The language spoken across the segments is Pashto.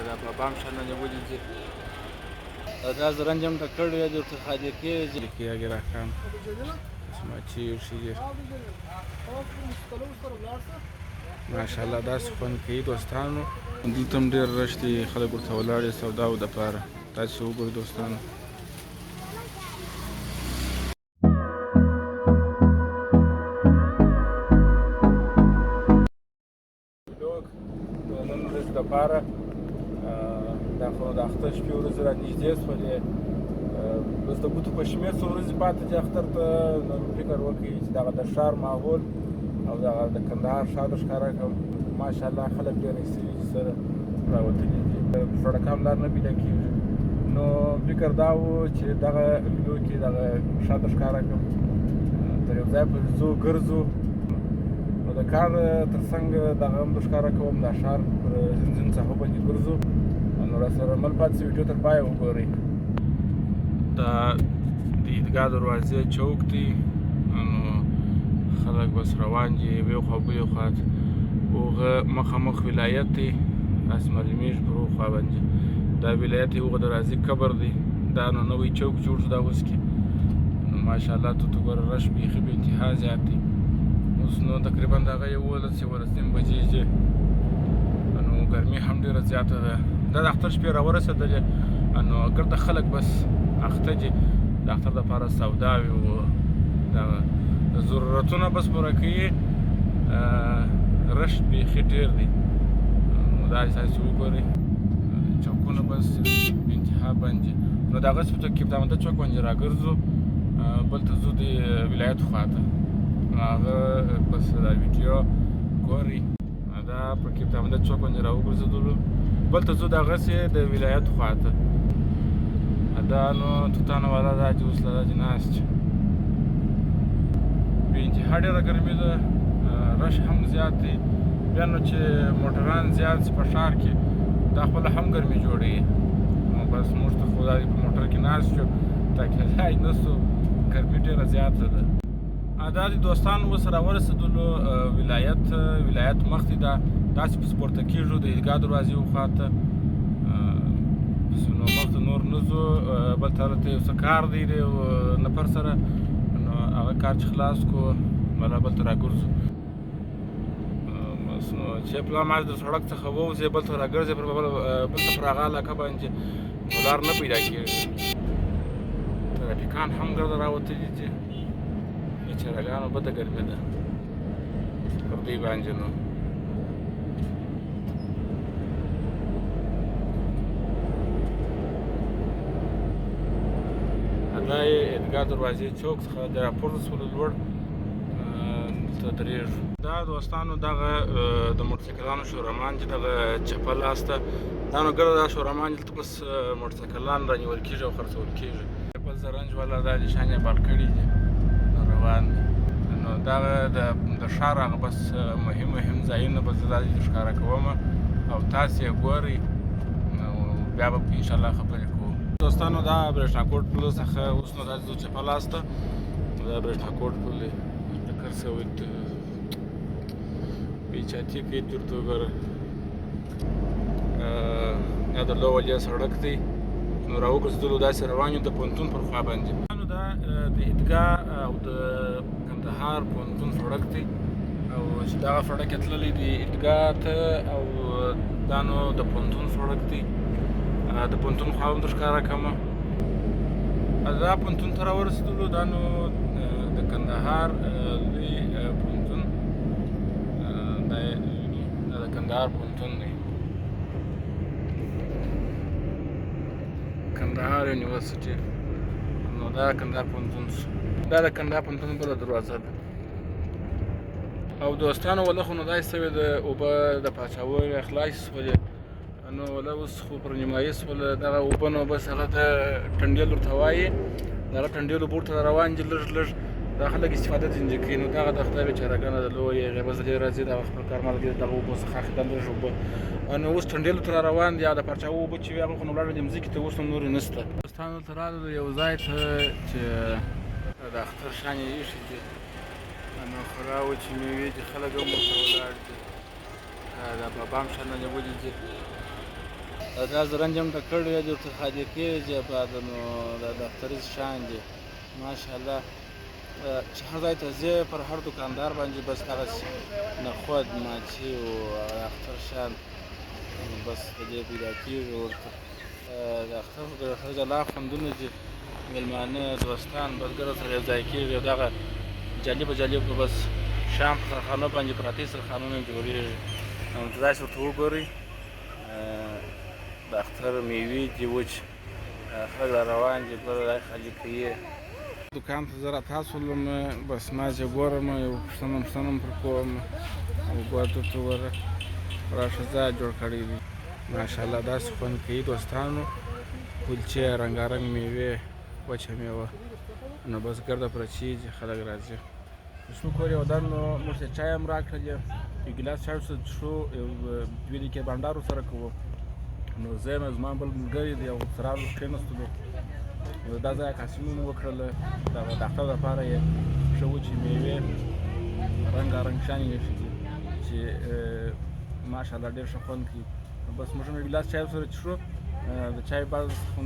دا بابام شانه نیولي دي دا زرنج هم ټکر دی درته خالي کېږي کېږي راکان سماچي شي ماشاءالله داسې خوند کوي دوستانو دلته هم ډېر رش دي خلک ورته ولاړ دي سوداو دپاره تاسې وګورئ دوستانو د نن ورځې دپاره دا خو د اختر شپې ورځې را نږدې شولې بس د ګوتو په شمېر څو ورځې پاتې دي اختر ته نو فکر وکړئ چې دغه د ښار ماحول او دغه د کندهار ښار ښکاره کړم ماشاءالله خلک ډېر سوي چې سره راوتلي دي سړک هم لار نه پیدا کېږي نو فکر دا و چې دغه ویډیو کې دغه ښار ښکاره کړم تر یو ځای پورې ځو ګرځو نو د کار تر څنګ دغه هم ښکاره کوم دا ښار پر زین ساحو باندې ګرځو نو راسره مل پاتې سي ویډیو تر پایه وګورئ دا د عیدګاه دروازې چوک دی نو خلک بس روان دي یوې خوا بلې خوا هغه مخامخ ولایت دی اسماعیل میژ پر خوا باندې دا ولایت هغه د رازي قبر دی دا نو نوی چوک جوړ شو دا اوس کې نو ماشاءالله ته ګوره رش بیخي بې انتها زیات دی اوس نو تقریبا د هغه 11:30 بجې دي نو ګرمي هم ډېره زیاته ده دا د اختر شپې راورسېدلې نو ګرده خلک بس اخته دي د اختر دپاره سوداوي و دغه ضرورتونه بس پوره کوي رش بیخي ډېر دی نو دا تاسې وګورئ چوکونه بس انتها باندې نو د هغسې په کپتامنده چوک باندې راګرځو بل ته ځو د ولایت خواته نو هغه بس دا ویډیو ګورئ دا په کپتامنده چوک باندې راوګرځېدلو بل ته ځو د هغسې د ولایت خواته دا نو توتانه والا دا چې اوس له دا چې ناست بې انتها ډېره ګرمي ده رش هم زیات دی بیا نو چې موټران زیات شي په ښار کې دا خپله هم ګرمي جوړوي نو بس موږ ته خو دا په موټر کې ناست شو تاکې ځای نه سو ګرمي ډېره زیاته ده دا د دوستانو اوس راورسېدلو ولایت مخ دی دا داسې پس پورته کېږو د عیدګاه دروازې وخواته نو مخته نور نه ځو بل طرف ته یو څه کار دی د یو نفر سره نو هغه کار چې خلاص کړو بله بل ته راګرځو بس نو چې پلا ما د سړک څخه ووځې بل ته راګرځې بل ته پر هغه علاقه باندې نو لار نه پیدا کېږي ترافیکان هم ګرده راوتلي دي بیچارهګانو بده ګرمي ده پر دوی باندې نو دا یې عیدګاه دروازې چوک څخه د راپورته شولو لوړ دلته درېږو دا دوستانو دغه د موټرسایکلانو شورامان چې دغه چپه لاس ته دا نو ګرده دا شورامان دلته بس موټرسایکلان رانیول کېږي او خرڅول کېږي بل زرنج والا دا نښان یې بال کړي دي نو روان دي نو دغه د ښار هغه بس مهم ځایونه بس دا دې ښکاره کوم او تاسې یې ګورئ نو بیا به انشاءالله خبرې کوو دوستانو دا برېښنا کوټ پل څخه اوس نو دا ځو چپه لاس ته دا برېښنا کوټ پل دی ټکر شوی بېچاتي کوي درته وګوره دا د لو ولیا سړک دی نو راوګرځېدلو داسې روان یو د پوهنتون پر خوا باندې دا د عیدګاه او د کندهار پوهنتون سړک دی او چې دغه سړک یې تللی دی عیدګاه ته او دا نو د پوهنتون سړک دی د پوهنتون خوا هم درښکاره کړمه دا پوهنتون ته راورسېدلو دا نو د کندهار لوی پوهنتون دا د کندهار پوهنتون دی کندهار یونیورسټي نو دا کندهار پوهنتون دا د کندهار پوهنتون بله دروازه ده او دوستانو والله خو نو داسې شوې ده اوبه د پاچاوۍ خلاصې شولې نو ولا اوس خو پر نیمایي شوله دغه اوبه نو بس هغه د ټنډیل ورته وایي دغه ټنډیلو بور ته روان دي لږ دا خلک استفاده ځینې کوي نو دغه د خدای بېچارهګانه د لویې هغې بزلې راځي دغه خپل کار ملګري دغه اوبو څخه اخېدل لږ اوبه نو اوس ټنډیلو ته را روان دي د پاچاوو اوبه چې وي هغه خو نو ولاړې دي مځکې ته اوس نو نورې نشته دوستانو ته راغلو یو ځای ته چې د اختر شان یې ایښي دي نو خورا و چې مېوې دي خلک هم ورته ولاړ دي دا بابام شانه نیولي دي دا زه رنج هم ټکړ دی ورته خالي کېږي بعد نو د دفتري شیان دي ماشاءالله چې هر ځای ته ځې پر هر دوکاندار باندې بس دغسې نخود ماچي او اختر شیان بس د دې پیدا کېږي ورته د اختر د جلا خوندونه دي مېلمانه دوستان بس ګرد سره یو ځای کېږي او دغه جالبه بس شام په سرخانو باندې پراته سرخانونه جوړېږي نو داسې ورته وګورئ د اختر میوې دي وچ خلک را روان دي بل ځای خالي کوي دوکان ته زه راتاسولم بس ما چې ګورم یو پوښتنه پر کوم او ګوره درته وګوره راشه ځای جوړ کړی دی ماشاءالله داسې خوند کوي دوستانو کلچې رنګارنګ میوې وچه میوه نو بس ګرده پرچې دي خلک راځي شنو کور یو دن نو موږ ته چای هم راکړل یو ګیلاس چای ورسره څښو یو 2 دقیقې بانډار ورسره کوو نو زه یم زما بل ملګري دی او سره کېناستلو نو دا ځای عکاسي مو وکړله دغه د اختر دپاره یې ښه وچې میوې رنګارنګ شیان یې ایښي دي چې ماشاءالله ډېر ښه خوند کوي بس موږ هم یو ګیلاس چای ورسره څښو د چای بعد خو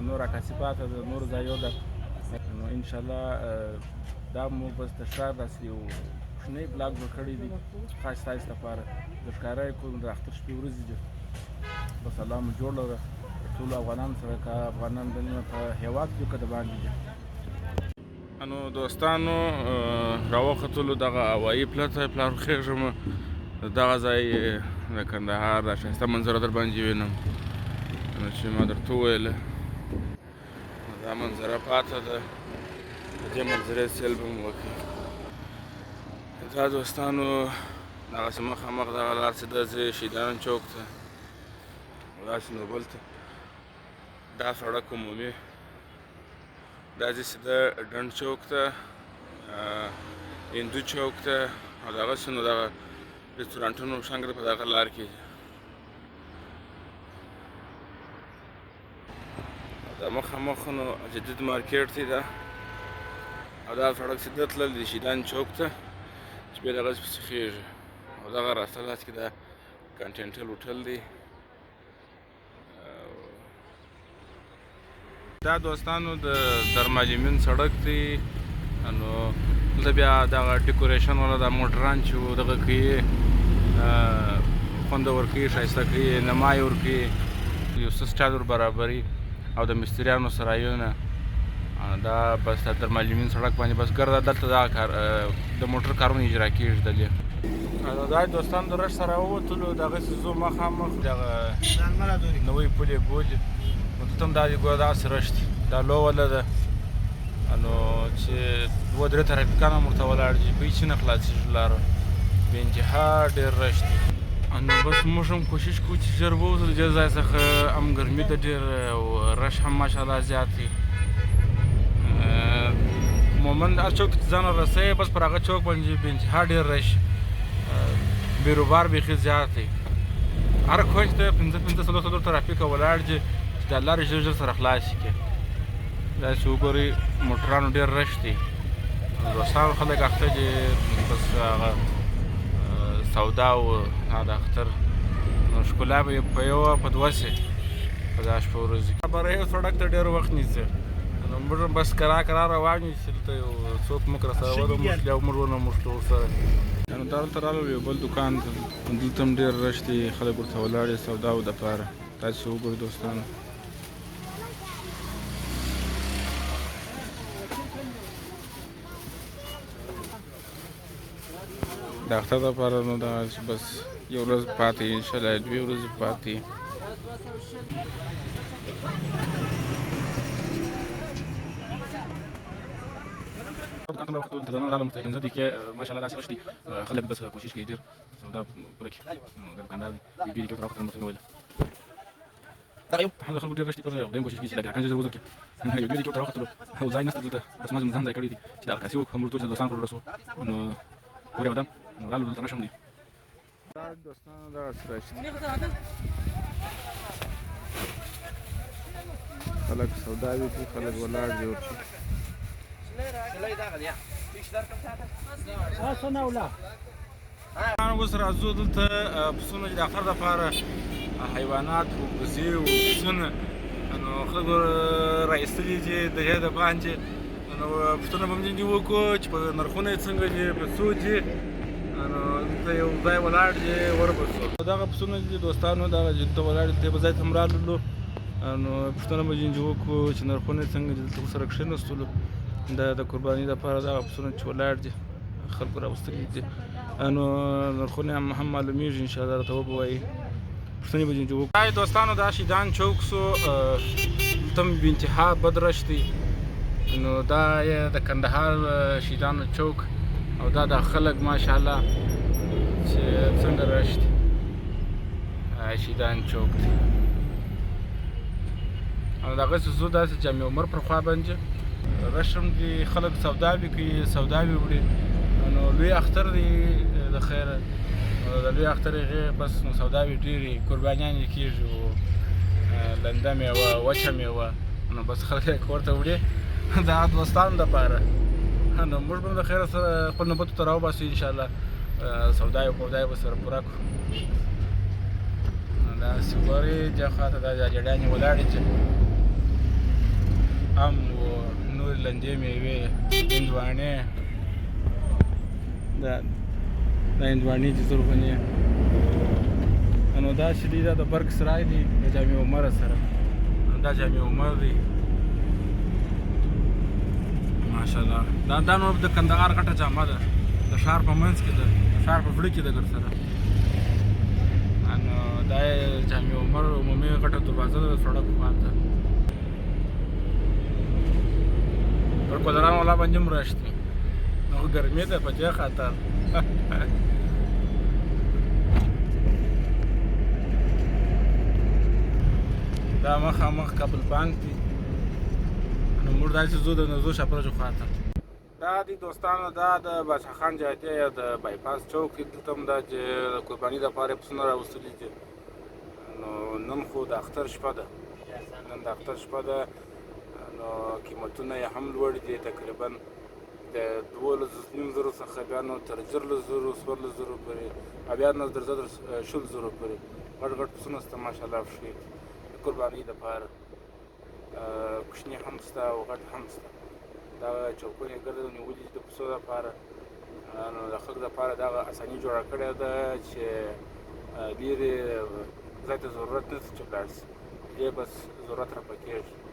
نور عکاسي پاته د نورو ځایو ده نو انشاءالله دا مو بس د ښار داسې یو کوچنی بلاک جوړ کړی دی خاص ستاسې لپاره د ښکاره یې کوم د اختر شپې ورځې دي بس الله مو جوړ لره ټولو افغانانو سره که افغانان دننه په هېواد کې که د باندې دي نو دوستانو راوختلو دغه هوایي پلته پلارخېږم دغه ځای د کندهار دا ښایسته منظره در باندې وینم نو چې ما درته وویله دا منظره پاته ده د دې منظرې سیل به مو وکړي دا دوستانو دغسې مخامخ دغه لار چې ده ځې شهیدانو چوک ته داسې نوبل ته دا سړک عمومي دا ځې سیده ډنډ چوک ته هندو چوک ته او دغسې نو دغه رستورانټونو شنګ په دغه لار کې دا مخامخ نو جدید مارکیټ دی دا او دا سړک سیده تلل دی شهیدان چوک ته چې بیا دغسې پسې خېږي او دغه راسته لاس کې دا کانټینټل هوټل دی دا دوستانو د درمالیمین سړک دی نو دلته بیا دغه ډیکوریشن والا دا موټران چې دغه کوي خوند ورکوي ښایسته کوي نمای ورکوي یو څه سټایل ور برابري او د مستریانو سرایونه دا بس د درمالیمین سړک باندې بس ګرده دلته دغه کار د موټر کارونه اجرا کېږي دلې دا دوستان د رش سره ووتلو دغسې ځو مخامخ دغه نوی پل یې بولي نو دلته هم دا ګوره دغسې رش دی دا لووله ده نو چې 2-3 ترافیکان هم ورته ولاړ دي بیچ نه خلاصېږي لاره بې انتها ډېر رش دی نو بس موږ هم کوشش کوو چې ژر ووځو د دې ځای څخه هم ګرمي ده ډېر او رش هم ماشاءالله زیات دی عموما هر چوک ته ځان ورسوې بس پر هغه چوک باندې بې انتها ډېر رش بیروبار بیخي زیات دی هر کونج ته 15-15 ترافیکه ولاړ دي چې دا لارې ژر سره خلاصې کړي داسې وګورئ موټرانو ډېر رش دی دوستانو خلک اخته دي بس هغه سودا او د اختر نو ښکلا به په یوه په دوه سي په دا شپه ورځې خبره یو سړک ته ډېر وخت نیسي نو موږ بس کرا روان یو چې دلته یو څوک موږ راسره ودرموښلي او موږ ونموښلو ورسره نو دلته راغلو یو بل دوکان ته دلته هم ډېر رش دی خلک ورته ولاړ دي سوداو دپاره تاسې وګورئ دوستانو د اختر دپاره نو دغه بس یو ورځ پاتې انشاءالله 2 ورځې پاتې ماشاءالله داسې رش دي خلک بس کوشش کوي ډېر سودا پوره کړي دوکاندار دي 2 دقیقې ورته راوختل مخکې وویل دغه یو همدا خلکو ډېر رش دي پر دویم کوشش کوي چې د ګرکان ژر وځو کړي یو 2 دقیقې ورته راوختلو او ځای نشته دلته بس ما ځان ځای کړی دی چې د عکاسي وکړم ورته چې دوستان پر ورسو نو پورې ودان نو رالو دلته رشم دی دوستانو دغسې رش دی خلک سوداوي کوي خلک ولاړ دي ورته اوس راځو دلته پسونه چې د اختر دپاره حیوانات و وزې و پسونه نو خلکو راایستلي دي د دې د باندې نو پوښتنه به مې ځینې وکړو چې په نرخونه یې څنګه دي په څو دي نو دلته یو ځای ولاړ دي وربسو دغه پسونه دي دوستانو دغه دلته ولاړ دي دې په ځای ته هم راللو نو پوښتنه به ځینې وکړو چې نرخونه یې څنګه دي دلته ورسره کښېنستلو د قربانۍ دپاره دغه پسونه چې ولاړ دي خلکو راوستلي دي نو نرخونه هم معلومیږي انشاءالله راته وبه وایي پوښتنې به ځینې وکړو دوستانو دا شیدان چوک سو دلته هم بېانتها بد رش دی نو دا یې د کندهار شیدانو چوک او دا د خلک ماشاءالله چې څنګه رش دی شیدان چوک دی او دغسې ځو داسې جامع عمر پر خوا باندې رش هم دي خلک سوداوي کوي سوداوي وړي نو لوی اختر دی د خیره د لوی اختر هغې بس نو سوداوي ډېرې قربانیان یې کېږي او لنده میوه وچه میوه نو بس خلک یې کور ته وړي د دوستانو دپاره نو موږ به هم د خیره سره خپل نوبتو ته راوباسو انشاءالله سودای پودای به سره پوره کړو داسې ګورې دې خواته دا جاجډیانې ولاړې چې ام و نورې لندې میوې هندواڼې دا هندواڼې دي زرغونې نو دا چې دی دا د برګ سرای دی د جامع عمر سره دا جامع عمر دی ماشاءالله دا نو د کندهار غټه جامه ده د ښار په منځ کې ده د ښار په زړه کې ده درسره نو دا یې جامع عمر عمومي غټه دروازه ده د سړک خواته پر کودران والا باندې هم رش دی نو ګرمي ده په دې خاطر دا مخامخ کابل بانک دی نو موږ داسې ځو د نزو شاپرجو خواته دا دی دوستانو دا د بادشاه خان جهتیه یا د بایپاس چوک دی دلته هم دا چې د قرباني دپاره یې پسونه راوستلي دي نو نن خو د اختر شپه ده نن د اختر شپه ده نو قیمتونه یې هم لوړ دي تقریبا د 12,500 څخه بیا نو تر 14,000 14,000 پورې او بیا نو تر 16,000 پورې غټ غټ پسونه شته ماشاءالله پښې د قربانۍ دپاره کوچني هم شته او غټ هم شته دا چوکونه یې ګرده نیولي دي د پسو دپاره نو د خلکو دپاره دغه اساني جوړه کړې ده چې لرې ځای ته ضرورت نشته چې ولاړ شي دې بس ضرورت راپه کېږي